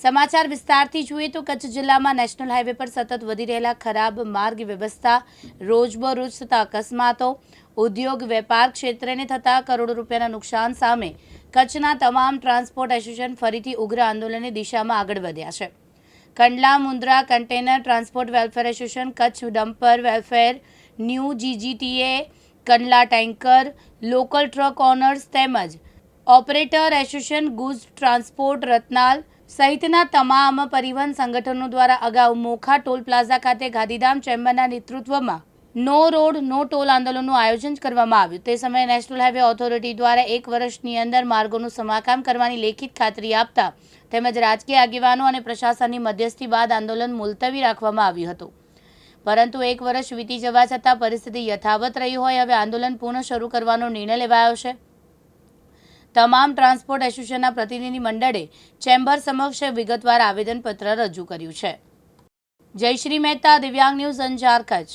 સમાચાર વિસ્તારથી જોઈએ તો કચ્છ જિલ્લામાં નેશનલ હાઈવે પર સતત વધી રહેલા ખરાબ માર્ગ વ્યવસ્થા, રોજબરોજ થતા અકસ્માતો, ઉદ્યોગ વેપાર ક્ષેત્રને થતા કરોડો રૂપિયાના નુકસાન સામે કચ્છના તમામ ટ્રાન્સપોર્ટ એસોસિએશન ફરીથી ઉગ્ર આંદોલનની દિશામાં આગળ વધ્યા છે. Kandla Mundra container transport welfare association, Kutch dumper welfare, new GGTA, Kandla tanker, local truck owners તેમજ operator association, goods transport Ratnal સહિતના તમામ પરિવહન સંગઠનો દ્વારા અગાઉ મોખા ટોલ પ્લાઝા ખાતે ગાંધીધામ ચેમ્બરના નેતૃત્વમાં નો રોડ નો ટોલ આંદોલનનું આયોજન કરવામાં આવ્યું. તે સમયે નેશનલ હાઈવે ઓથોરિટી દ્વારા 1 વર્ષની અંદર માર્ગોનું સમારકામ કરવાની લેખિત ખાતરી આપતા તેમજ રાજકીય આગેવાનો અને પ્રશાસનની મધ્યસ્થી બાદ આંદોલન મુલતવી રાખવામાં આવ્યું હતું. પરંતુ 1 વર્ષ વીતી જવા છતાં પરિસ્થિતિ યથાવત રહી હોય હવે આંદોલન પુનઃ શરૂ કરવાનો નિર્ણય લેવાયો છે. તમામ ટ્રાન્સપોર્ટ એસોસિએશનના પ્રતિનિધિ મંડળે ચેમ્બર સમક્ષ વિગતવાર આવેદનપત્ર રજૂ કર્યું છે. જયશ્રી મહેતા, દિવ્યાંગ ન્યૂઝ, અંજાર, કચ્છ.